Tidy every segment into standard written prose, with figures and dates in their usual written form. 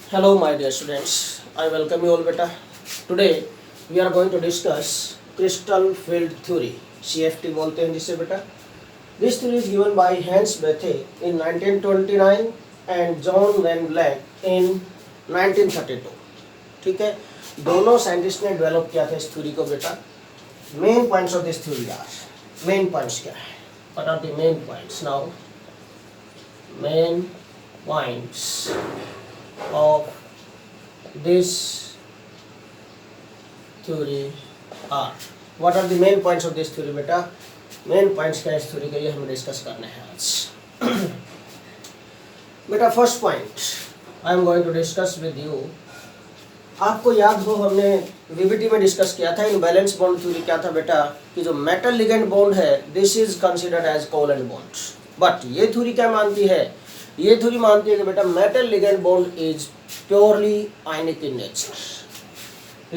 Hello, my dear students. I welcome you all, beta. Today we are going to discuss crystal field theory. CFT बोलते हैं जिसे बेटा. This theory is given by Hans Bethe in 1929 and John Van Vleck in 1932. ठीक है, दोनों scientist ने develop किया था इस थ्योरी को बेटा. Main points of this theory are, main points क्या है? What are the main points now? Main points of this theory are. What are the main points of this theory बेटा? Main points क्या है इस theory के, ये हमें discuss करने हैं आज. बेटा first point I am going to discuss with you. आपको याद हो हमने वीबीटी में डिस्कस किया था इन बैलेंस बॉन्ड थ्योरी. क्या था बेटा कि जो मेटल लिगेंड बॉन्ड है this is considered as covalent bond. But ये थ्योरी क्या मानती है? ये थ्योरी मानती है कि बेटा metal ligand bond is purely ionic in nature.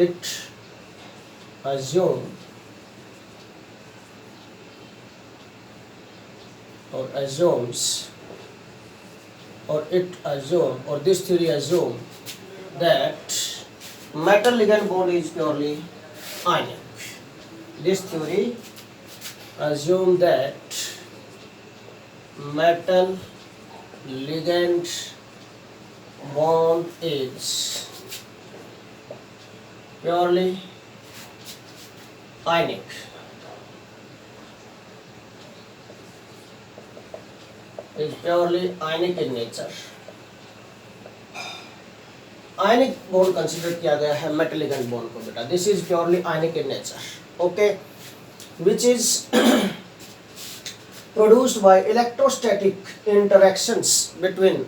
It assume or assumes or it assume or this theory assume that metal ligand bond is purely ionic. This theory assume that metal ligand bond is purely ionic. Is purely ionic in nature. Ionic bond consider किया गया है metal ligand bond को बेटा. This is purely ionic in nature. Okay, which is produced by electrostatic interactions between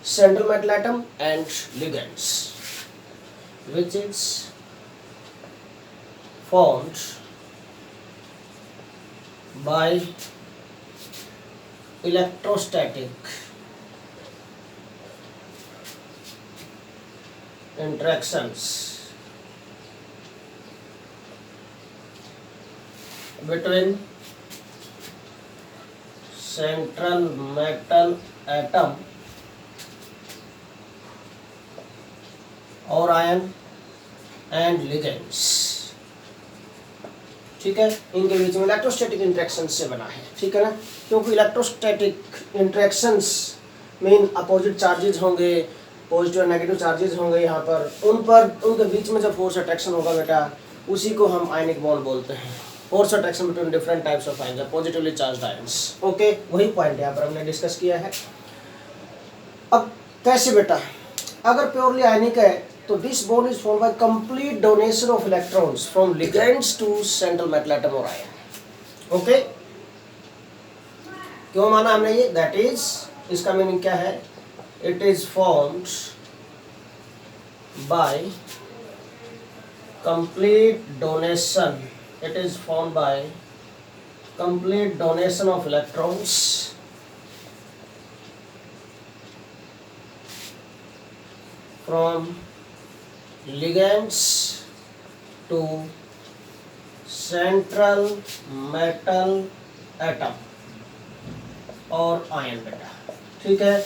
central metal atom and ligands, which is formed by electrostatic interactions between central metal atom or ion and ligands. ठीक है, इनके बीच में electrostatic interaction से बना है. ठीक है ना, क्योंकि electrostatic interactions mean opposite charges होंगे, पॉजिटिव और नेगेटिव चार्जेज होंगे यहाँ पर उनके बीच में जब फोर्स अट्रैक्शन होगा बेटा उसी को हम आयनिक बॉन्ड बोलते हैं. Force attraction between different types of ions, positively charged ions. Okay, वही पॉइंट यहाँ पर हमने डिस्कस किया है. अब कैसे बेटा, अगर प्योरली आयनिक है तो this bond is formed by complete donation of electrons from ligands to central metal atom और आयन. ओके, क्यों माना हमने ये? दैट इज, इसका मीनिंग क्या है? It is formed by complete donation. It is formed by complete donation of electrons from ligands to central metal atom और ion बेटा. ठीक है,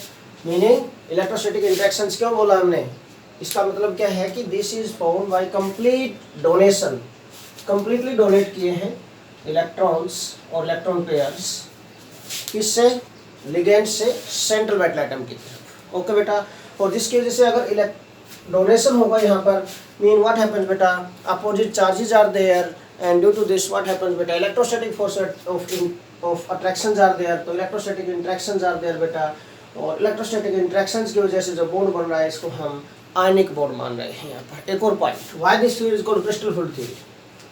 मीनिंग इलेक्ट्रोस्टैटिक इंटरेक्शंस क्यों बोला हमने? इसका मतलब क्या है कि this is formed by complete donation. Completely donate किए हैं इलेक्ट्रॉन्स और इलेक्ट्रॉन पेयर्स किससे? लिगेंड से सेंट्रल मेटल एटम की तरफ. ओके बेटा, और जिसकी वजह से अगर डोनेशन होगा यहाँ पर मीन व्हाट हैपेंस बेटा, opposite charges are there and due to this what happens बेटा, electrostatic force of attractions are there. तो इलेक्ट्रोस्टैटिक इंटरेक्शंस आर देयर बेटा, और इलेक्ट्रोस्टैटिक इंटरेक्शंस की वजह से जो बॉन्ड बन रहा है इसको हम आयनिक बॉन्ड मान रहे हैं यहाँ पर. एक और point, why this theory is called crystal field theory.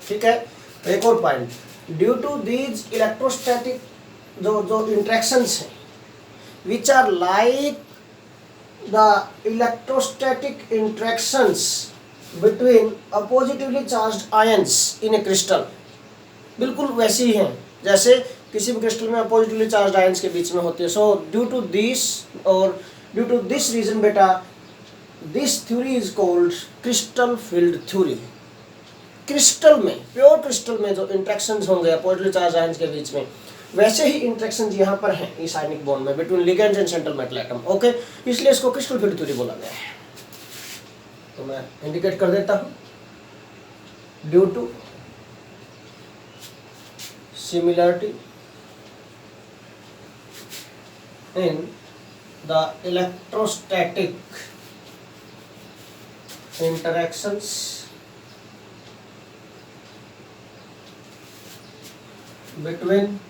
ठीक है, एक और point, due to these electrostatic जो इंटरेक्शंस हैं which are like the electrostatic interactions between oppositively charged ions in a crystal. बिल्कुल वैसी ही हैं जैसे किसी भी क्रिस्टल में अपोजिटिवली चार्ज्ड आयंस के बीच में होते हैं. So due to this reason बेटा this theory is called crystal field theory. Crystal में, प्योर क्रिस्टल में जो इंटरेक्शंस होंगे अपोजिटिवली चार्ज्ड आयंस के बीच में वैसे ही इंटरेक्शन यहाँ पर हैं इस आयनिक बॉन्ड में between ligands and central metal atom. Okay, इसलिए इसको क्रिस्टल फील्ड थ्योरी बोला गया है. तो मैं इंडिकेट कर देता हूँ, due to similarity in the electrostatic interactions between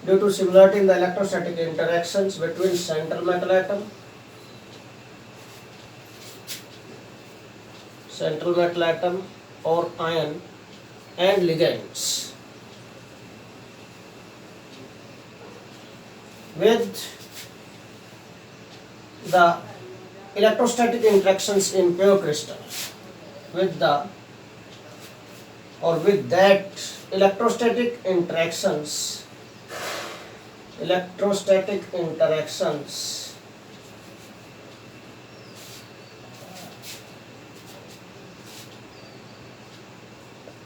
due to similarity in the electrostatic interactions between central metal atom or ion and ligands with the electrostatic interactions in pure crystal, with that electrostatic interactions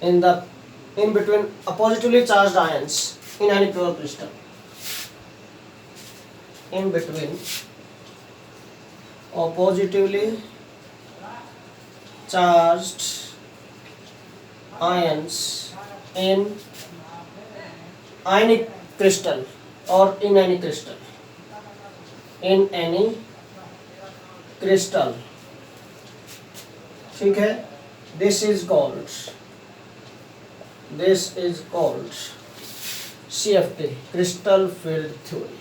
in between a positively charged ions in any pure crystal, in between or positively charged ions in ionic crystal or in any crystal, ठीक है, this is called CFT, crystal field theory,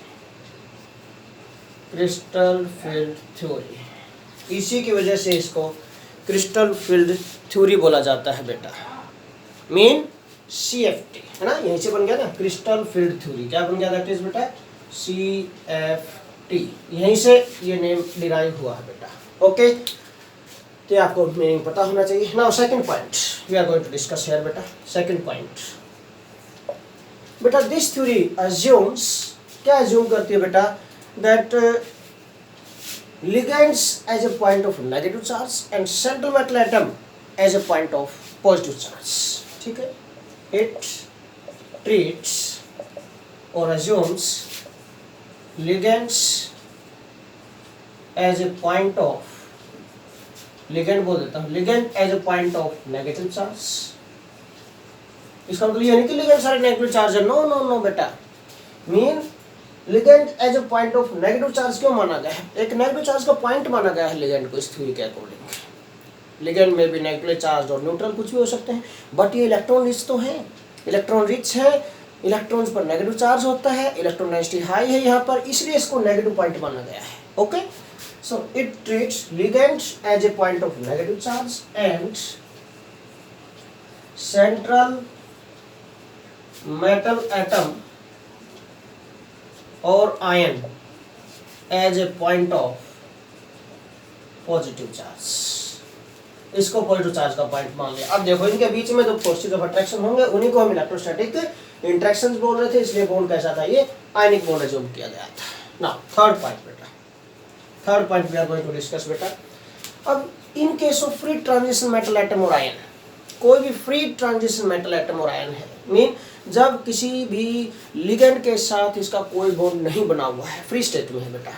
इसी की वजह से इसको crystal field theory बोला जाता है बेटा, मीन CFT है ना, यहीं से बन गया ना क्रिस्टल फील्ड थ्योरी, क्या बन गया दैट इज बेटा CFT, यहीं से ये नेम डिराइव हुआ है बेटा। ओके, तो आपको मीनिंग पता होना चाहिए। Now second point we are going to discuss here बेटा। सेकंड पॉइंट बेटा, दिस थ्योरी अज्यूम्स, क्या अज्यूम करती है बेटा, that ligands as a point of negative charge and central metal atom as a point of positive charge, ठीक है, it treats or assumes ligands as a point of, ligand बोल देता हूँ, ligand as a point of negative charge। इसका मतलब ये नहीं कि ligand सारे नेगेटिव चार्ज है, नो बेटा, mean ligand as a point of negative charge क्यों माना गया है, एक नेगेटिव चार्ज का पॉइंट माना गया है लिगेंड को इस थ्योरी के अकॉर्डिंग। लिगेंड में भी नेगेटिवली चार्ज और न्यूट्रल कुछ भी हो सकते हैं, बट ये इलेक्ट्रॉन रिच तो है, इलेक्ट्रॉन रिच है, इलेक्ट्रॉन्स पर नेगेटिव चार्ज होता है, इलेक्ट्रॉन डेंसिटी हाई है यहाँ पर, इसलिए इसको नेगेटिव पॉइंट माना गया है। Okay, so it treats ligand as a point of negative charge and central metal atom और ion as a point of positive charge, इसको पॉजिटिव चार्ज का पॉइंट मान लिया। अब देखो इनके बीच में जो फोर्सेज ऑफ अट्रैक्शन होंगे उन्हीं को हम इलेक्ट्रोस्टैटिक इंटरेक्शंस बोल रहे थे, इसलिए बॉन्ड कैसा था, ये आयनिक बॉन्ड अज्यूम किया गया था। नाउ थर्ड पॉइंट बेटा, third point we are going to discuss बेटा। अब in case of free transition metal atom और आयन, कोई भी फ्री ट्रांजिशन मेटल एटम और आयन है, मीन जब किसी भी लिगेंड के साथ इसका कोई बॉन्ड नहीं बना हुआ है, फ्री स्टेट में है बेटा,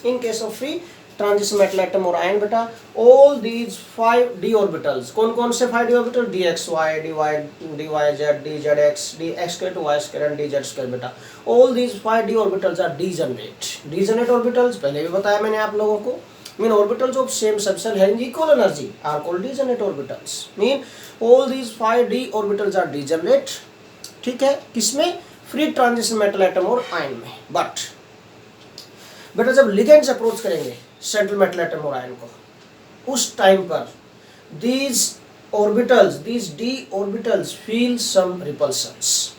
in case of free transition metal atom और आयन बेटा, ऑल दीज 5 d ऑर्बिटल्स, कौन कौन से 5 d orbital, dxy dyz dzx dx2 y2 and dz2 बेटा, all these 5 d orbitals are degenerate orbitals, पहले भी बताया मैंने आप लोगों को, mean orbitals of same subshell having equal energy are called degenerate orbitals, mean all these 5 d orbitals are degenerate, ठीक है, किसमें, फ्री ट्रांजिशन मेटल एटम और आयन में। बट बेटा जब लिगेंड्स अप्रोच करेंगे सेंट्रल मेटल एटम और आयन को, उस टाइम पर these d orbitals feel some repulsions.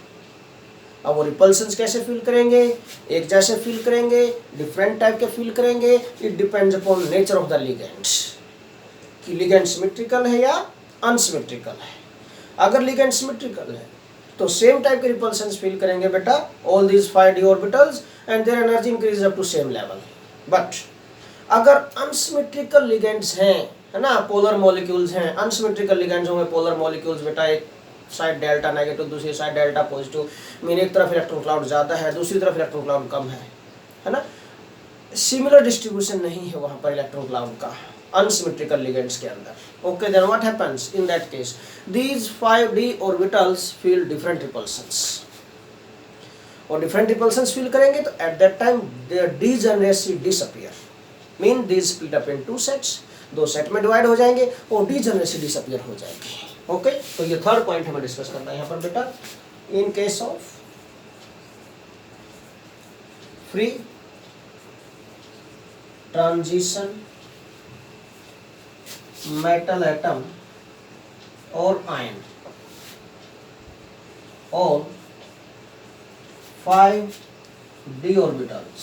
अब वो रिपल्शंस कैसे फील करेंगे, एक जैसे फील करेंगे, डिफरेंट टाइप के फील करेंगे, it depends upon nature of the ligand, कि लिगेंड सिमेट्रिकल है या अनसिमेट्रिकल है। अगर लिगेंड सिमेट्रिकल है तो सेम टाइप के रिपल्शंस फील करेंगे बेटा, all these 5 d orbitals and their energy increase up to same level. But अगर अनसिमेट्रिकल लिगेंड्स हैं, है ना, पोलर मॉलिक्यूल्स हैं, अनसिमेट्रिकल लिगेंड्स होंगे पोलर मॉलिक्यूल्स बेटा, एक साइड डेल्टा नेगेटिव, दूसरी साइड डेल्टा पॉजिटिव, मीन एक तरफ इलेक्ट्रॉन क्लाउड ज़्यादा है, दूसरी तरफ इलेक्ट्रॉन क्लाउड कम है ना, सिमिलर डिस्ट्रीब्यूशन नहीं है वहां पर इलेक्ट्रॉन क्लाउड का अनसिमेट्रिकल लिगेंड्स के अंदर। Okay, then what happens in that case, these 5d orbitals feel different repulsions, और डिफरेंट रिपल्शंस फील करेंगे तो at that time their degeneracy disappear, mean these split up in 2 sets, 2 set में divide हो जाएंगे और degeneracy disappear हो जाएगी। Okay, तो ये थर्ड पॉइंट हमें डिस्कस करना है यहाँ पर बेटा। In case of free transition metal atom और आयन और 5d ऑर्बिटल्स,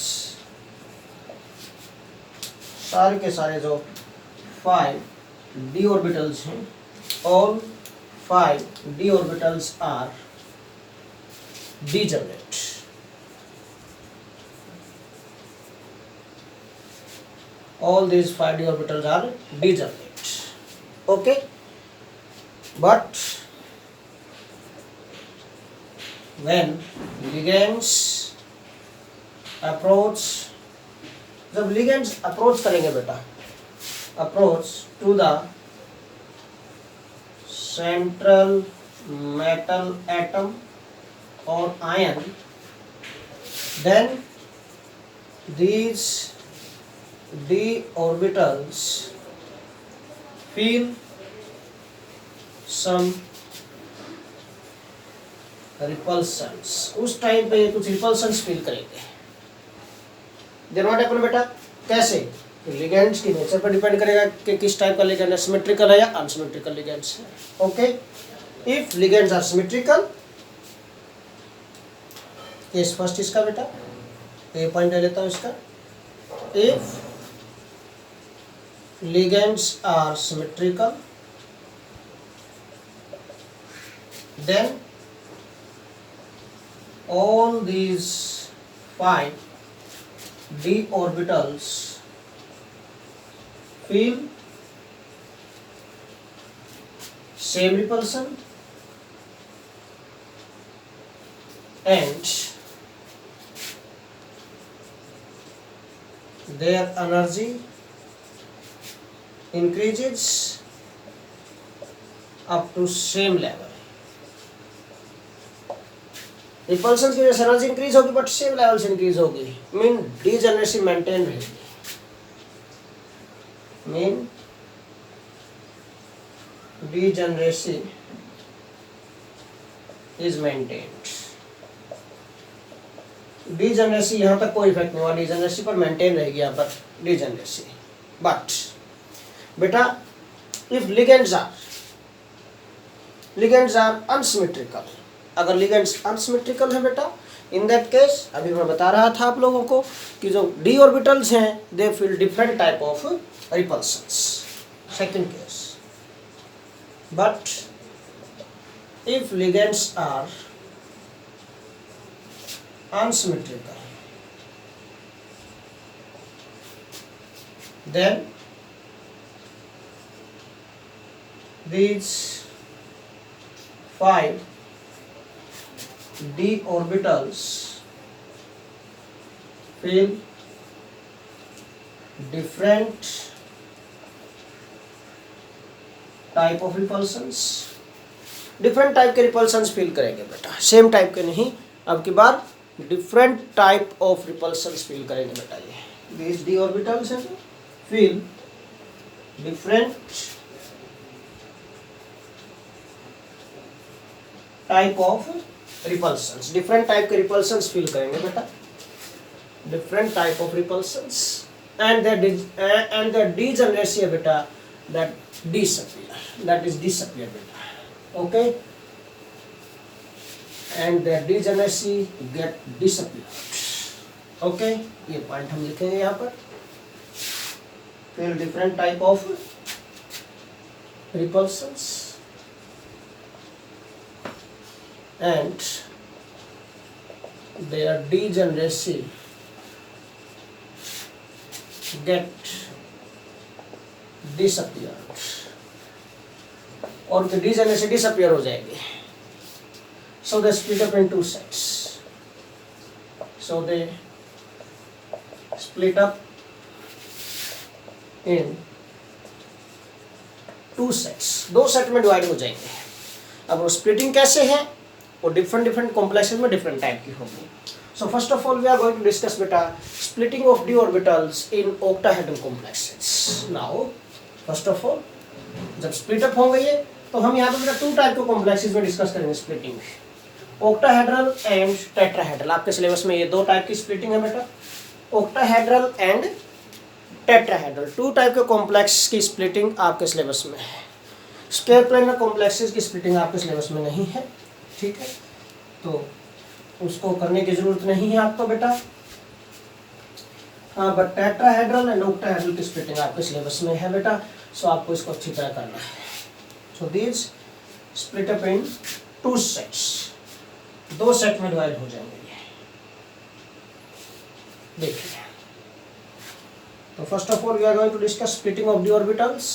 सारे के सारे जो 5d ऑर्बिटल्स हैं, all 5d orbitals are degenerate. All these 5d orbitals are degenerate. Okay, but when ligands approach, जब ligands approach करेंगे बेटा, approach to the central metal atom or ion, then these d orbitals feel some repulsions, उस time पे कुछ repulsions feel करेंगे। Then what happen बेटा, कैसे, ligands की नेचर पर डिपेंड करेगा कि किस टाइप का लिगेंड है, सिमेट्रिकल है या अनसिमेट्रिकल लिगेंड्स है। Okay, if ligands are symmetrical, case first इसका बेटा, ए पॉइंट ले लेता हूं इसका, if ligands are symmetrical then all these 5d orbitals feel same repulsion and their energy increases up to same level। Repulsion की वजह से एनर्जी इंक्रीज होगी बट सेम लेवल से इंक्रीज होगी, मीन डीजेनरेसी मेंटेन रहेगी, mean degeneracy is maintained. Degeneracy यहाँ तक कोई इफेक्ट नहीं हुआ, डीजेनरेसी पर मेंटेन रहेगी यहाँ पर डीजेनरेसी। बट बेटा इफ लिगेंड्स आर अनसिमेट्रिकल, अगर लिगेंड्स अनसिमेट्रिकल है बेटा, इन दैट केस अभी मैं बता रहा था आप लोगों को कि जो डी ऑर्बिटल्स हैं they feel different type of repulsions. Second case, but if ligands are unsymmetrical, then these 5d orbitals feel different type of repulsions, different type के रिपल्शंस फील करेंगे बेटा, सेम टाइप के नहीं, अब की बार different type of repulsions feel करेंगे बेटा। ये these d orbitals हैं feel different type of repulsions, different type के रिपल्शंस फील करेंगे बेटा, different type of repulsions and the degeneracy है बेटा, दैट इज डिसअपीयर बेटा। Okay, and the degeneracy get disappeared. Okay, ये पॉइंट हम लिखेंगे यहाँ पर, फिर different type of repulsions and their degeneracy get disappeared, और उनकी degeneracy disappear हो जाएगी। So they split up in 2 sets, so they split up in two sets, दो सेट में डिवाइड हो जाएंगे। अब वो स्प्लिटिंग कैसे है, वो डिफरेंट कॉम्प्लेक्सेस में डिफरेंट टाइप की होगी। So first of all we are going to discuss बेटा splitting of D orbitals in octahedral complexes. Now first of all जब स्प्लिट अप होंगे ये, तो हम यहाँ पे बेटा टू टाइप के कॉम्प्लेक्सेस में डिस्कस करेंगे स्प्लिटिंग में, ऑक्टाहेड्रल एंड टेट्राहेड्रल। आपके सिलेबस में ये दो टाइप की स्प्लिटिंग है बेटा, octahedral and tetrahedral. Two type के कॉम्प्लेक्स की स्प्लिटिंग आपके सिलेबस में है। स्क्वायर प्लेनर कॉम्प्लेक्सेस की स्प्लिटिंग आपके सिलेबस में नहीं है, ठीक है, तो उसको करने की जरूरत नहीं है आपको बेटा। हाँ, बट टेट्राहेड्रल एंड ऑक्टाहेड्रल की स्प्लिटिंग आपके सिलेबस में है बेटा, सो आपको इसको अच्छी तरह करना है। So this split up in two sets, दो सेट में डिवाइड हो जाएंगे ये, देखिए। तो first of all we are going to discuss splitting of D orbitals.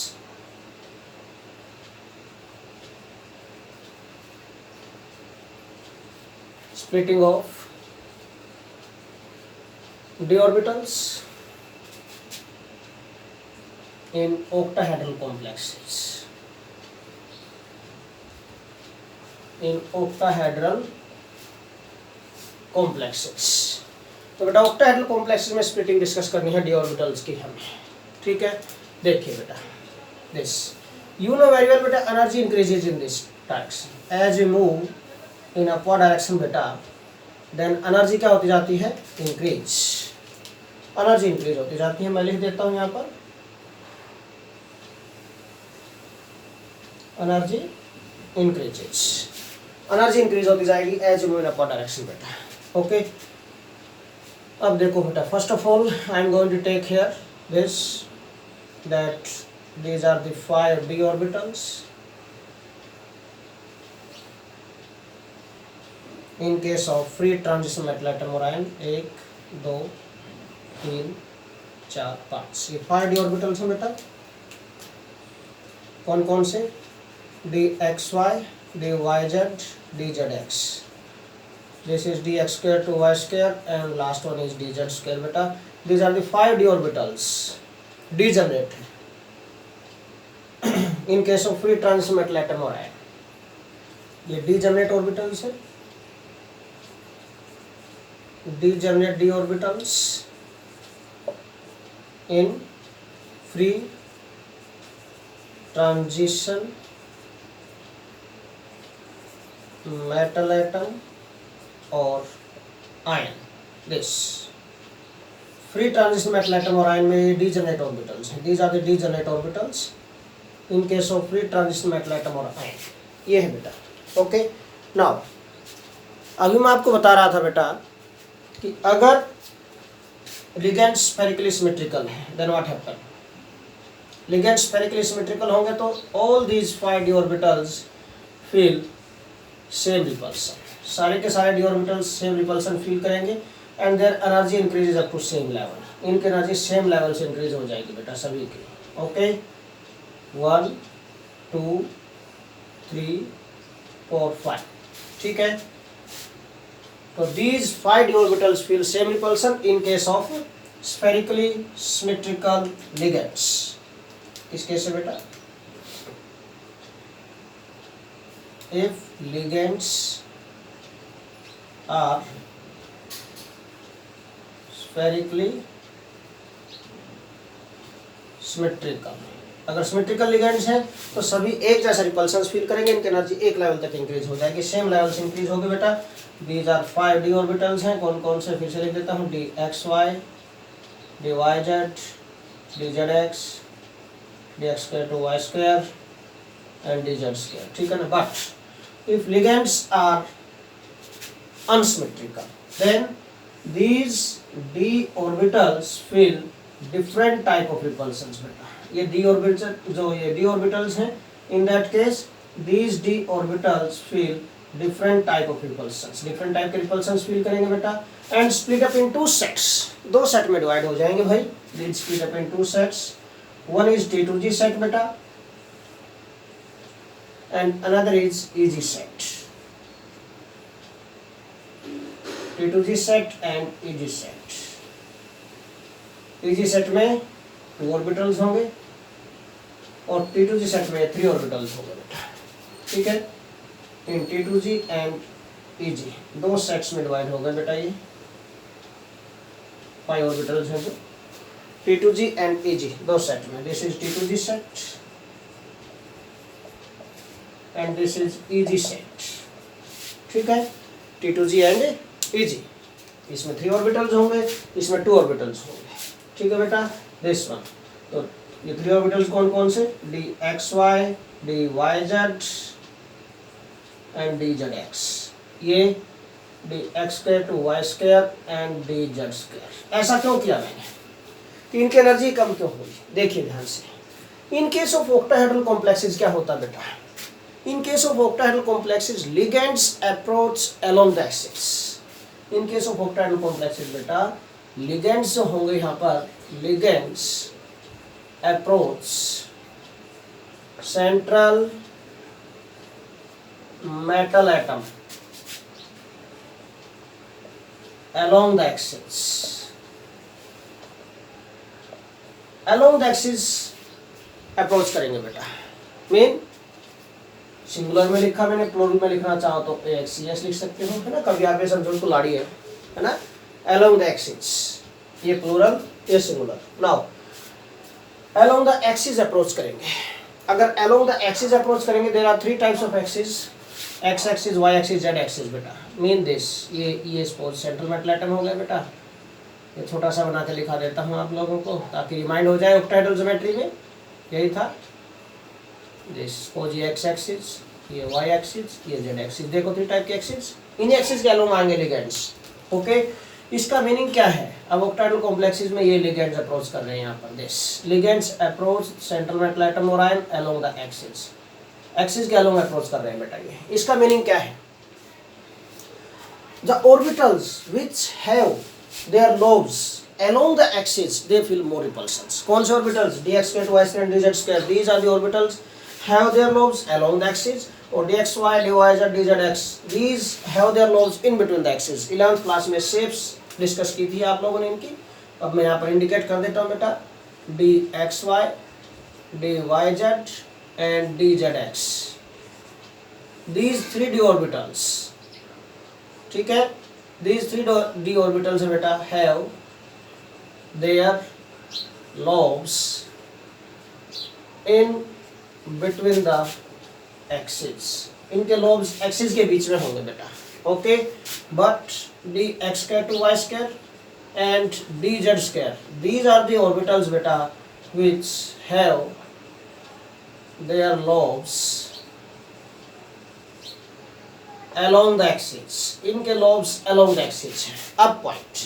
Splitting of d orbitals in octahedral complexes. In octahedral complexes. तो बेटा octahedral complexes में splitting डिस्कस करनी है d orbitals की हमें, ठीक है। देखिए बेटा, this you know very well बेटा, energy increases in this direction as we move in upward direction बेटा, देन एनर्जी क्या होती जाती है, इंक्रीज, एनर्जी इंक्रीज होती जाती है। मैं लिख देता हूं यहाँ पर, एनर्जी इंक्रीजेस, एनर्जी इंक्रीज होती जाएगी as you move in upward direction बेटा, ओके। अब देखो बेटा, first of all I am going to take here this that these are the 5 d orbitals in case of free transition metal atom or ion। 1 2 3 4 5, ये 5 d orbitals हैं बेटा। कौन कौन से, dxy, dyz, dzx। this is dx square to y square and last one is dz square बेटा। these are the 5 d orbitals degenerate in case of free transition metal atom or ion। ये degenerate orbitals है, degenerate d orbitals in free transition metal atom or ion। this free transition metal atom or ion में degenerate orbitals हैं, these are the degenerate orbitals in case of free transition metal atom or ion। ये है बेटा, okay. Now अभी मैं आपको बता रहा था बेटा कि अगर लिगेंड स्फेरिकली सिमेट्रिकल है, then what happen, ligand spherically symmetrical होंगे तो all these 5 d orbitals feel same repulsion, सारे के सारे d orbitals same repulsion feel करेंगे and their energy increases up to same level. इनकी एनर्जी सेम लेवल से increase हो जाएगी बेटा सभी की, ओके। 1 2 3 4 5, ठीक है। तो these 5 d orbitals feel same repulsion in case of spherically symmetrical ligands। किस केस से बेटा, if ligands are spherically symmetrical, अगर सिमेट्रिकल लिगेंड्स हैं तो सभी एक जैसा रिपल्शन फील करेंगे, इनकी एनर्जी एक लेवल तक इंक्रीज हो जाएगी, सेम लेवल से इंक्रीज होगी बेटा। दीज आर 5 d orbitals हैं, कौन कौन से फिर से लिख देता हूँ, dxy, dyz, dzx, dx square to y square and dz square, ठीक है ना। But if ligands are unsymmetrical then these d orbitals feel different type of repulsions बेटा। ये d orbitals जो ये d orbitals हैं, in that case these d orbitals feel different type of repulsions, different type के repulsions feel करेंगे बेटा and split up in two sets, दो set में डिवाइड हो जाएंगे भाई। these split up in two sets, one is T2G set बेटा and another is EG set, T2G set and EG set। Tg set में 2 orbitals होंगे और T2g set में 3 ऑर्बिटल्स होंगे बेटा, ठीक है। इन T2g एंड Eg 2 सेट्स में डिवाइड हो गए बेटा, ये 5 ऑर्बिटल्स हैं जो T2g एंड Eg 2 सेट में। This is T2g set and this is Eg set, ठीक है। T2g एंड Eg, इसमें 3 ऑर्बिटल्स होंगे, इसमें 2 ऑर्बिटल्स होंगे, ठीक है बेटा। दिस वन, तो ये 3 ऑर्बिटल्स कौन कौन से, dxy, dyz एंड dzx। ये dx² to y² and dz²। ऐसा क्यों किया मैंने, कि इनकी एनर्जी कम क्यों हुई, देखिए ध्यान से। इन केस ऑफ ऑक्टाहेड्रल कॉम्प्लेक्सेस क्या होता बेटा, in case of octahedral complexes ligands approach along the axis. In case of octahedral complexes बेटा लिगेंड्स जो होंगे यहाँ पर, ligands approach central metal atom along the axis, along the axis approach करेंगे बेटा। मीन सिंगुलर में लिखा मैंने, प्लूरल में लिखना चाहो तो AXES लिख सकते हो, है ना। कभी आप ये समझो तो लाड़ी है ना। along the axis, ये प्लूरल ये singular. Now along the axis approach करेंगे। अगर along the axis अप्रोच करेंगे, there are 3 types of axis, X axis, Y axis, Z axis बेटा। मीन दिस, ये सपोज सेंट्रल मेटल एटम हो गया बेटा, ये छोटा सा बना के लिखा देता हूँ आप लोगों को ताकि रिमाइंड हो जाए ऑक्टाहेड्रल ज्योमेट्री में, यही था। दिस सपोज ये एक्स एक्सिस, ये वाई एक्सिस, ये जेड एक्सिस। देखो 3 टाइप के एक्सिस, इन एक्सिस के अलोंग आएंगे लिगेंड्स, ओके। इसका मीनिंग क्या है, अब ऑक्टाहेड्रल कॉम्प्लेक्सेस में ये लिगेंड्स अप्रोच कर रहे हैं यहाँ पर। This ligands approach central metal atom और ion along the axis, axis के अलोंग अप्रोच कर रहे हैं बेटा। ये इसका मीनिंग क्या है, the orbitals which have their lobes along the axis they feel more repulsions। कौन से orbitals, dx² to y² and dz², these are the orbitals have their lobes along the axis, और dxy, dyz, dzx these have their lobes in between the axis। 11th class में shapes discuss की थी आप लोगों ने इनकी, अब मैं यहाँ पर इंडिकेट कर देता हूँ बेटा, dxy, dyz and dzx, these 3 d orbitals, ठीक है। these 3 d orbitals बेटा have their lobes in between the axis, इनके lobes axis के बीच में होंगे बेटा, okay. but dx² to y² and dz², these are the orbitals बेटा which have their lobes along the axis, इनके lobes along the axis है। अब point,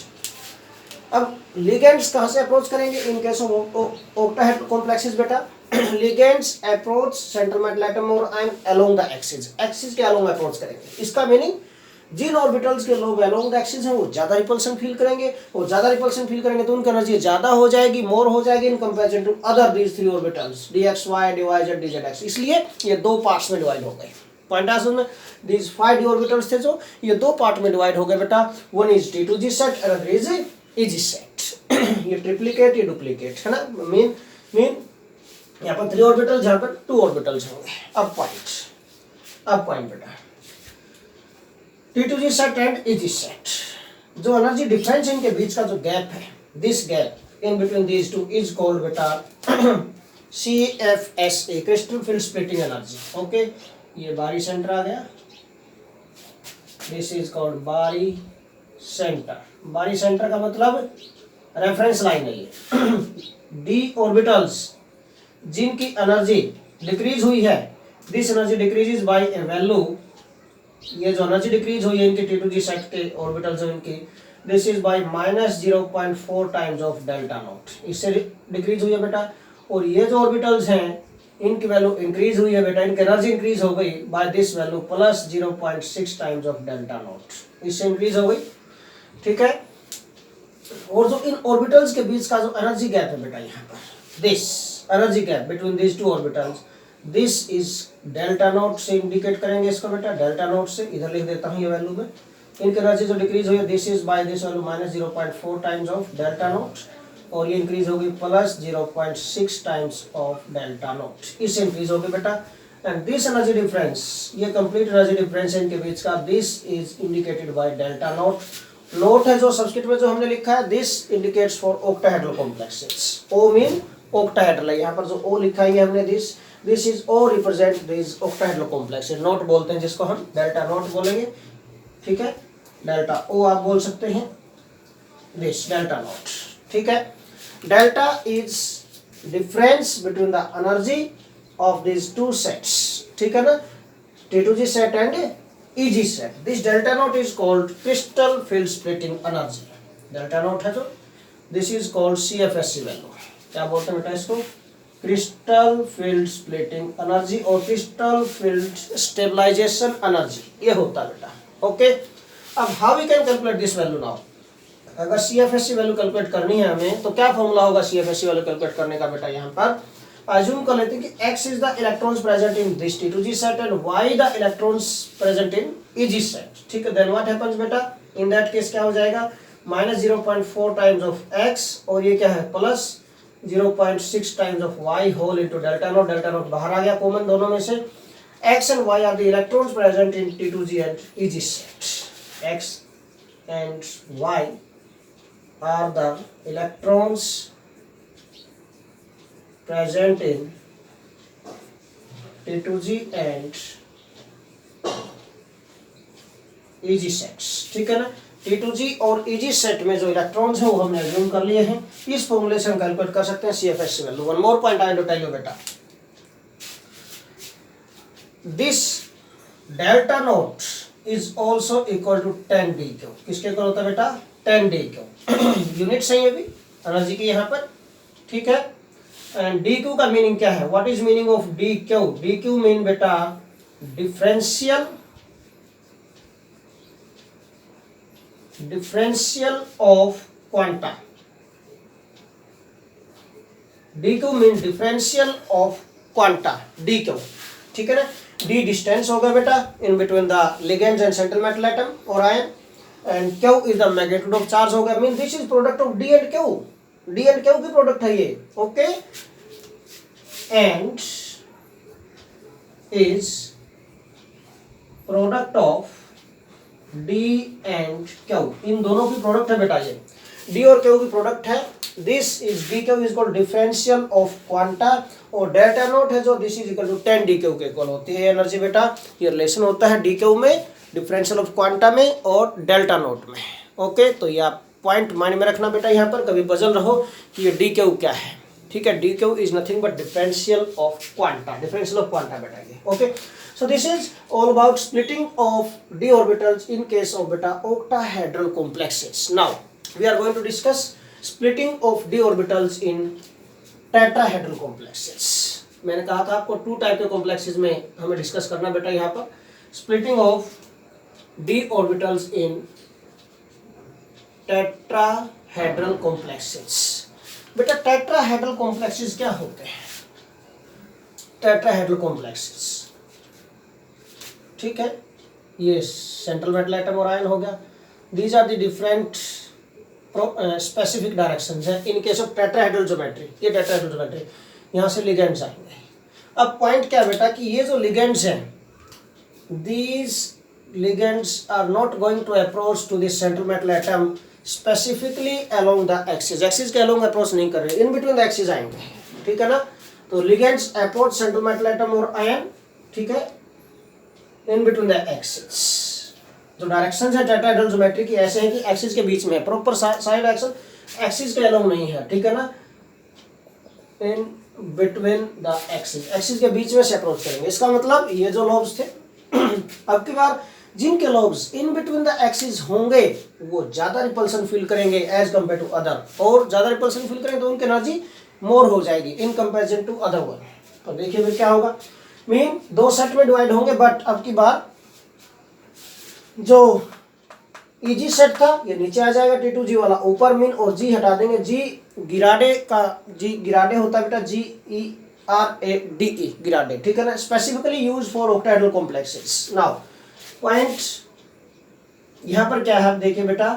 अब लिगेंड्स कहाँ से अप्रोच करेंगे in case of octahedral complexes बेटा, ligands approach central metal atom और ion along the axis, axis के along अप्रोच करेंगे। इसका मीनिंग जिन ऑर्बिटल्स के लोब along the axis हैं वो ज्यादा रिपल्सन फील करेंगे, और ज्यादा रिपल्सन फील करेंगे तो उनकी एनर्जी ज्यादा हो जाएगी, मोर हो जाएगी in comparison to other these 3 orbitals dxy, dyz, dzx। इसलिए ये 2 पार्ट्स में डिवाइड हो गए। पॉइंट आ समझ में, दीज 5 d ऑर्बिटल्स थे जो ये 2 पार्ट में डिवाइड हो गए बेटा। One is T2g set, another is Eg set. ये ट्रिप्लिकेट, ये डुप्लीकेट है ना। मीन यहाँ पर 3 ऑर्बिटल्स, यहाँ पर 2 ऑर्बिटल्स होंगे। अब पॉइंट बेटा, T2g set and Eg set, जो एनर्जी डिफरेंस इनके बीच का जो गैप है, this gap in between these 2 is called बेटा CFSE, crystal field splitting energy, okay. ये बारी सेंटर आ गया, दिस इज कॉल्ड बारी सेंटर। बारी सेंटर का मतलब रेफरेंस लाइन है ये। डी ऑर्बिटल्स जिनकी एनर्जी डिक्रीज हुई है, this energy decreases by A value, ये जो एनर्जी डिक्रीज हुई है इनके T2g सेट के ऑर्बिटल्स हैं इनकी, this is bye -0.4 times of delta not, इससे डिक्रीज हुई है बेटा। और ये जो ऑर्बिटल्स हैं इनकी वैल्यू इंक्रीज हुई है बेटा, इनकी एनर्जी इंक्रीज हो गई by this value +0.6 times of delta not, इससे इंक्रीज हो गई, ठीक है। और जो इन ऑर्बिटल्स के बीच का जो एनर्जी गैप है बेटा, यहाँ पर this energy gap between this 2 orbitals, this is delta not से इंडिकेट करेंगे इसको बेटा, डेल्टा नॉट से इधर लिख देता हूँ ये वैल्यू में। इनकी एनर्जी जो डिक्रीज हुई है, this is by this value -0.4 times of delta naught, और ये इंक्रीज होगी plus 0.6 times of delta not, इससे इंक्रीज होगी बेटा। एंड दिस एनर्जी डिफरेंस, ये कंप्लीट एनर्जी डिफरेंस है इनके बीच का, this is indicated by delta naught. Naught है जो सब्स्क्रिप्ट में जो हमने लिखा है, this indicates for octahedral complexes. O mean octahedral है, यहाँ पर जो ओ लिखा है हमने this is O represent this octahedral complex, naught बोलते हैं जिसको हम डेल्टा नोट बोलेंगे, ठीक है। डेल्टा ओ आप बोल सकते हैं, दिस डेल्टा नोट, ठीक है। Delta is difference between the energy of this two sets, ठीक है ना, T2G set and EG set. This delta naught is called crystal field splitting energy. Delta naught है जो, this is called CFSE value. क्या बोलते हैं बेटा इसको? क्रिस्टल फील्ड स्प्लिटिंग एनर्जी और क्रिस्टल फील्ड स्टेबलाइजेशन एनर्जी, ये होता है बेटा, ओके। अब how we can calculate this value now? अगर CFSE वैल्यू कैलकुलेट करनी है हमें, तो क्या फॉर्मूला होगा CFSE वैल्यू कैलकुलेट करने का बेटा? यहाँ पर अज्यूम कर लेते हैं कि x is the electrons present in this T2G set and y the electrons present in EG set, ठीक है। then what happens बेटा? in that case क्या हो जाएगा? minus 0.4 times of x और ये क्या है? Plus 0.6 times of y whole into delta naught, delta naught बाहर आ गया कॉमन दोनों में से। x and y are the electrons present in T2G and EG set. x and y are the electrons present in T2G and EG sets, ठीक है ना। T2G और EG set में जो इलेक्ट्रॉन्स हैं वो हमने अज्यूम कर लिए हैं, इस फॉर्मूले से हम कैलकुलेट कर सकते हैं CFSE value. One more point I to tell you बेटा, this delta naught is also equal to 10 DQ। किसके इक्वल होता है बेटा? 10 DQ। यूनिट्स हैं ये भी एनर्जी की यहाँ पर, ठीक है। एंड DQ का मीनिंग क्या है? What is meaning of DQ? DQ mean बेटा differential of quanta. DQ mean differential of quanta, DQ, ठीक है ना। D डिस्टेंस होगा बेटा in between the ligands and central metal atom और ion, and Q is the magnitude of charge होगा, mean this is product of D and Q। D and Q की product है ये, okay. And is product of D and Q, इन दोनों की product है बेटा ये, D और Q की प्रोडक्ट है। This is DQ is called differential of quanta, और डेल्टा नोट है जो this is equal to 10 DQ के इक्वल होती है एनर्जी बेटा। ये रिलेशन होता है DQ में, डिफरेंशियल ऑफ क्वांटा में और डेल्टा नोट में, ओके। तो ये आप पॉइंट माइंड में रखना बेटा, यहाँ पर कभी बजल रहो कि ये DQ क्या है, ठीक है। DQ is nothing but differential of quanta, differential of quanta बेटा ये, okay. So this is all about splitting of d orbitals in case of beta octahedral complexes. Now we are going to discuss splitting of d orbitals in tetrahedral complexes. मैंने कहा था आपको 2 type के complexes में हमें discuss करना बेटा, यहाँ पर splitting of d orbitals in tetrahedral complexes. बेटा tetrahedral complexes क्या होते हैं? tetrahedral complexes, ठीक है, ये सेंट्रल मेटल एटम और आयन हो गया। These are the different specific directions है in case of tetrahedral geometry. ये टेट्राहेड्रल ज्योमेट्री, यहाँ से लिगेंड्स आएंगे। अब पॉइंट क्या बेटा कि ये जो लिगेंड्स हैं, these ligands are not going to approach to this central metal atom specifically along the axis, axis के अलोंग अप्रोच नहीं कर रहे, इन बिटवीन द एक्सिस आएंगे, ठीक है ना। तो ligands approach central metal atom और आयन, ठीक है, इन बिटवीन द एक्सिस। जो डायरेक्शन है टेट्राहेड्रल ज्योमेट्री की ऐसे है कि एक्सिस के बीच में, प्रॉपर साइड एक्शन एक्सिस के अलोंग नहीं है, ठीक है ना, इन बिटवीन द एक्सिस, एक्सिस के बीच में से अप्रोच करेंगे। इसका मतलब ये जो लोब्स थे अब की बार जिनके lobes in between the axis होंगे वो ज्यादा रिपल्सन फील करेंगे एज कम्पेयर टू अदर, और ज्यादा रिपल्सन फील करेंगे तो उनकी एनर्जी मोर हो जाएगी in comparison to other one. तो देखिए फिर क्या होगा, मीन 2 सेट में डिवाइड होंगे, बट अब की बार जो EG सेट था ये नीचे आ जाएगा, T2G वाला ऊपर, मीन और G हटा देंगे। G गिराडे का, G गिराडे होता है बेटा, GERADE गिराडे, ठीक है ना, specifically use for octahedral complexes. Now point यहाँ पर क्या है, देखिए बेटा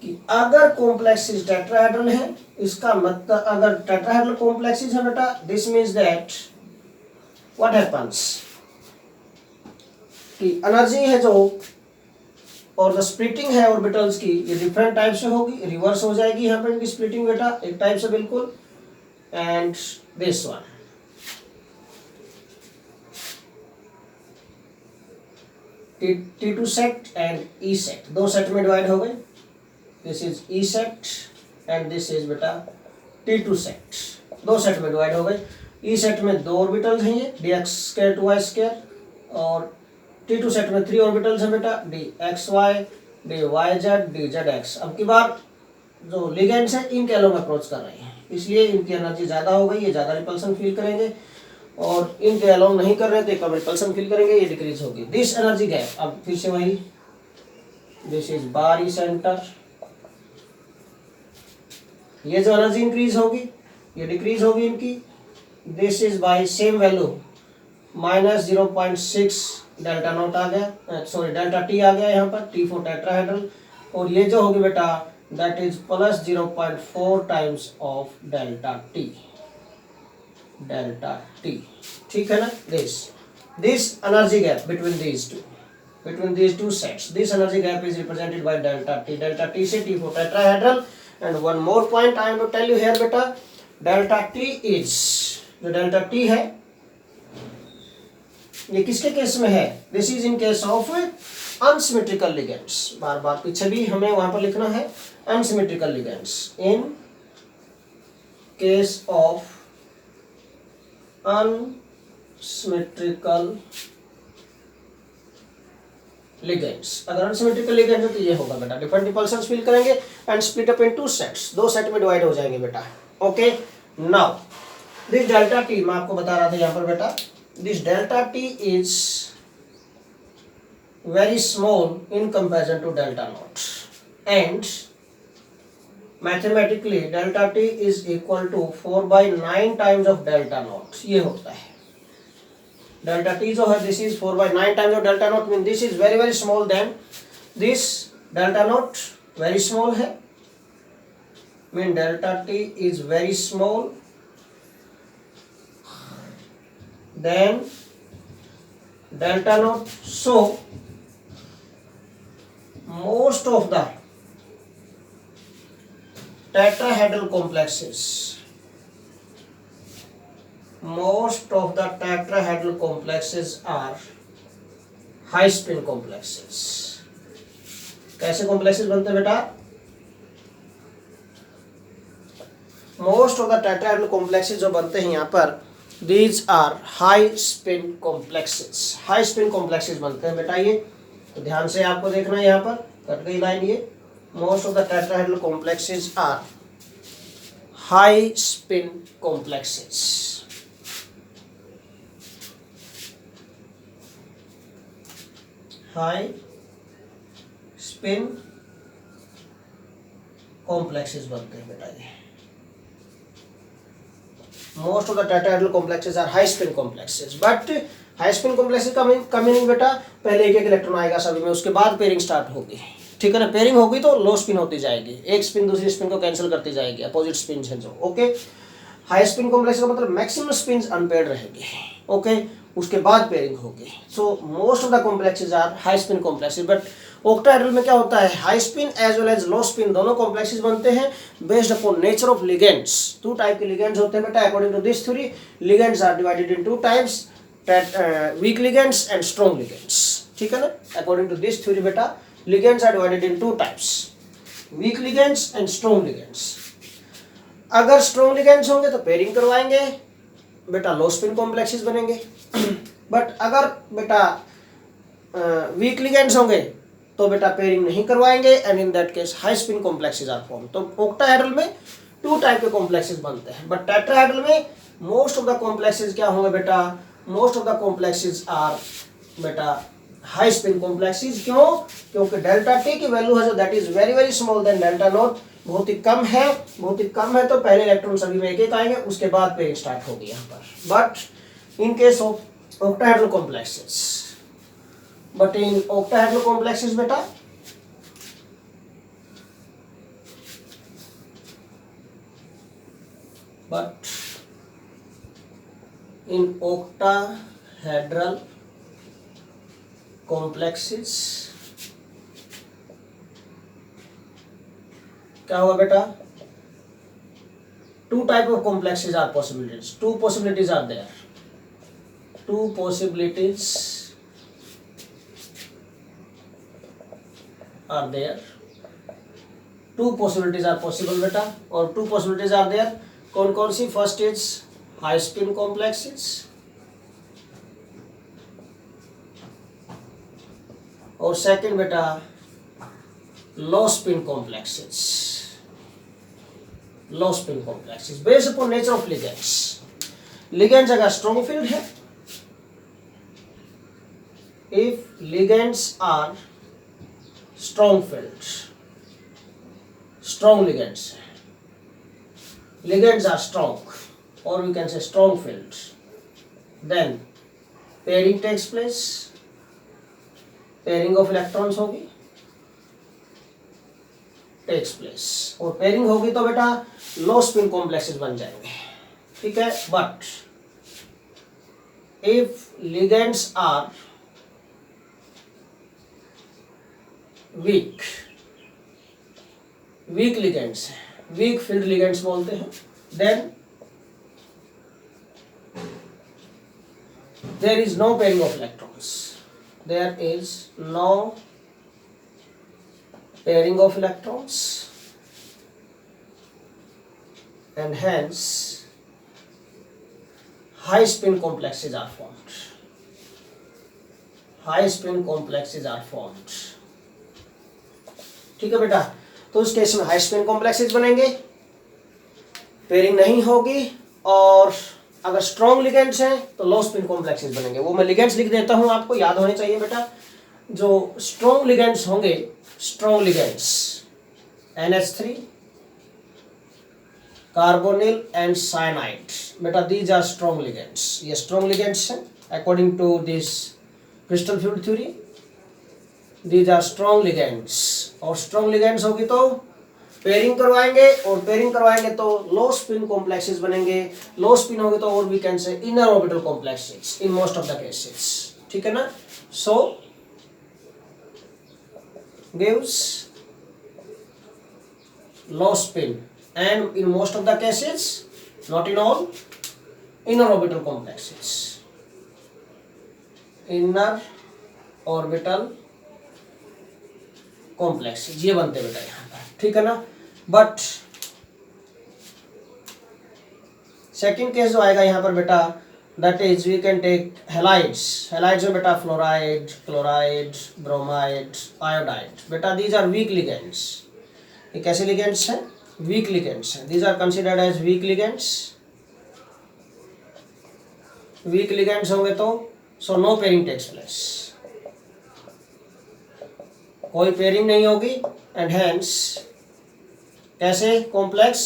कि अगर कॉम्प्लेक्सेस टेट्राहेड्रल है, इसका मतलब अगर टेट्राहेड्रल कॉम्प्लेक्सेस है बेटा, this means that what happens कि एनर्जी है जो और द स्प्लिटिंग है ऑर्बिटल्स की, ये डिफरेंट टाइप से होगी, रिवर्स हो जाएगी यहाँ पर इनकी स्प्लिटिंग बेटा, एक टाइप से बिल्कुल। And this one T2 set and E set, दो सेट में डिवाइड हो गए। This is E set and this is बेटा T2 सेट, दो सेट में डिवाइड हो गए। E सेट में दो ऑर्बिटल्स हैं ये dx² 2y², और T2 सेट में 3 ऑर्बिटल्स हैं बेटा dxy dyz dzx। अब की बार जो लिगेंड्स हैं इनके अलोंग अप्रोच कर रहे हैं, इसलिए इनकी एनर्जी ज़्यादा हो गई, ये ज़्यादा रिपल्सन फील करेंगे, और इनके अलोंग नहीं कर रहे तो कम रिपल्सन फील करेंगे, ये डिक्रीज होगी। दिस एनर्जी गैप, अब फिर से वही, दिस इज बारी सेंटर, ये जो एनर्जी इंक्रीज होगी ये डिक्रीज होगी इनकी, this is by same value -0.6 delta naught आ गया, सॉरी डेल्टा टी आ गया यहाँ पर, T4 टेट्राहेड्रल, और ये जो होगी बेटा that is +0.4 times of delta T, ठीक है ना। This energy gap between these two sets, this energy gap is represented by delta t से T4 tetrahedral। and one more point I am to tell you here beta, delta t is, जो delta t है ये किसके case में है, this is in case of unsymmetrical ligands, बार बार पीछे भी हमें वहां पर लिखना है, unsymmetrical ligands, in case of unsymmetrical ligands, अगर unsymmetrical ligands है तो ये होगा बेटा, डिफरेंट रिपल्सन्स फील करेंगे and split up in two sets, दो सेट में डिवाइड हो जाएंगे बेटा। Okay, now this delta T मैं आपको बता रहा था यहाँ पर बेटा, this delta T is very small in comparison to delta naught, and mathematically delta T is equal to 4/9 times of delta naught, ये होता है डेल्टा टी जो है, this is 4/9 times of delta not, mean this is very very small than this delta naught, very small है, mean delta T is very small than delta naught, so most of the tetrahedral complexes, most of the tetrahedral complexes are high spin complexes। कैसे complexes बनते हैं बेटा, most of the tetrahedral complexes जो बनते हैं यहाँ पर, these are high spin complexes, high spin complexes बनते हैं बेटा ये, तो ध्यान से आपको देखना है, यहाँ पर कट गई लाइन ये, most of the tetrahedral complexes are high spin complexes, high spin complexes बनते हैं बेटा ये, most of the tetrahedral complexes are high spin complexes, but high spin complexes का मीनिंग बेटा, पहले एक एक इलेक्ट्रॉन आएगा सभी में, उसके बाद पेयरिंग स्टार्ट होगी, ठीक है ना, पेयरिंग होगी तो लो स्पिन होती जाएगी, एक स्पिन दूसरी स्पिन को कैंसिल करती जाएगी, अपोजिट स्पिन है जो। ओके, हाई स्पिन कॉम्प्लेक्स का मतलब मैक्सिमम स्पिन अनपेयर्ड रहेगी, ओके, उसके बाद पेयरिंग होगी। So most of the complexes are high spin complexes, but octahedral में क्या होता है, high spin as well as low spin दोनों कॉम्प्लेक्सेस बनते हैं based upon nature of ligands. Two type के लिगेंड्स होते हैं बेटा, according to this theory ligands are divided in two types, weak ligands and strong ligands, ठीक है ना, अकॉर्डिंग टू दिस थ्योरी बेटा ligands are divided in two types, weak ligands and strong ligands। अगर strong ligands होंगे तो pairing करवाएंगे बेटा, low spin complexes बनेंगे, बट अगर बेटा वीक लिगेंड्स होंगे तो बेटा पेयरिंग नहीं करवाएंगे, and in that case high spin complexes are form. तो ऑक्टाहेड्रल में टू टाइप के कॉम्प्लेक्सेस बनते हैं, बट टेट्राहेड्रल में मोस्ट ऑफ द कॉम्प्लेक्सेस क्या होंगे बेटा, most of the complexes are बेटा हाई स्पिन कॉम्प्लेक्सेस। क्यों, क्योंकि डेल्टा टी की वैल्यू है जो that is very very small than delta naught, बहुत ही कम है, बहुत ही कम है, तो पहले इलेक्ट्रॉन सभी में एक एक आएंगे, उसके बाद पेयरिंग स्टार्ट होगी यहाँ पर। But in case of octahedral complexes, but in octahedral complexes बेटा but in octahedral complexes क्या हुआ बेटा, two type of complexes are possibilities, two possibilities are there, two possibilities are there, two possibilities are possible बेटा, और two possibilities are there, कौन कौन सी, first is high spin complexes और second बेटा low spin complexes, low spin complexes based upon nature of ligands. Ligands अगर strong field है, if ligands are strong field, strong ligands, ligands are strong or we can say strong fields, then pairing takes place, pairing of electrons होगी, takes place, और pairing होगी तो बेटा low spin complexes बन जाएंगे, ठीक है। but if ligands are weak, weak ligands है, वीक फील्ड लिगेंड्स बोलते हैं, then there is no pairing of electrons, there is no pairing of electrons and hence high spin complexes are formed, high spin complexes are formed, ठीक है बेटा। तो उस case में high spin complexes बनेंगे, pairing नहीं होगी, और अगर स्ट्रॉन्ग लिगेंड्स हैं तो लो स्पिन कॉम्प्लेक्सेस बनेंगे। वो मैं लिगेंड्स लिख देता हूं, आपको याद होने चाहिए बेटा। जो स्ट्रॉन्ग लिगेंड्स होंगे, strong ligands NH3, carbonyl and cyanide, बेटा दीज आर स्ट्रॉन्ग लिगेंड्स, ये स्ट्रॉन्ग लिगेंड्स हैं according to this crystal field theory, these are strong ligands. और स्ट्रॉन्ग लिगेंड्स होगी तो पेयरिंग करवाएंगे, और पेयरिंग करवाएंगे तो लो स्पिन कॉम्प्लेक्सेस बनेंगे, लो स्पिन होगी तो और we can say inner orbital complexes in most of the cases, ठीक है ना। So gives low spin and in most of the cases, not in all, inner orbital complexes, inner orbital complex ये बनते बेटा यहाँ पर, ठीक है ना। बट सेकंड केस जो आएगा यहाँ पर बेटा, that is we can take halides, halides में बेटा फ्लोराइड, क्लोराइड, ब्रोमाइड, आयोडाइड, बेटा दीज आर वीक लिगेंड्स। ये कैसे लिगेंड्स हैं? वीक लिगेंड्स हैं, these are considered as weak ligands. Weak ligands होंगे तो so no pairing takes place, कोई पेयरिंग नहीं होगी, एंड हेंस कैसे कॉम्प्लेक्स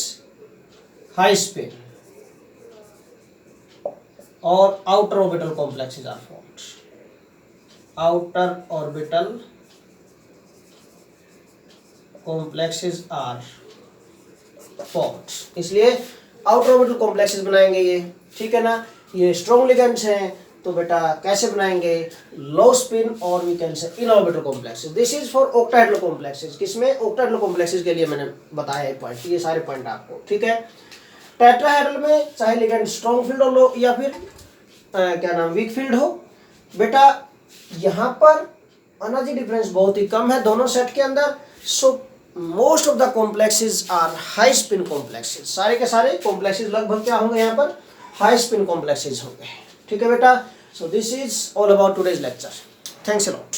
हाई स्पिन और outer orbital complexes are formed, outer orbital complexes are formed, इसलिए outer orbital complexes बनाएंगे ये, ठीक है ना। ये स्ट्रॉन्ग लिगेंड्स हैं तो बेटा कैसे बनाएंगे, लो स्पिन और we can say inner orbital complexes. This is for octahedral complexes, किसमें, ऑक्टाहेड्रल कॉम्प्लेक्सेस के लिए मैंने बताया है पॉइंट, ये सारे पॉइंट आपको, ठीक है। टेट्राहेड्रल में चाहे लिगेंड स्ट्रॉन्ग फील्ड हो या फिर क्या नाम वीक फील्ड हो, बेटा यहाँ पर एनर्जी डिफरेंस बहुत ही कम है दोनों सेट के अंदर। So most of the complexes are high spin complexes, सारे के सारे कॉम्प्लेक्सेस लगभग क्या होंगे यहाँ पर, हाई स्पिन कॉम्प्लेक्सेस होंगे, ठीक है बेटा। So this is all about today's lecture, thanks a lot.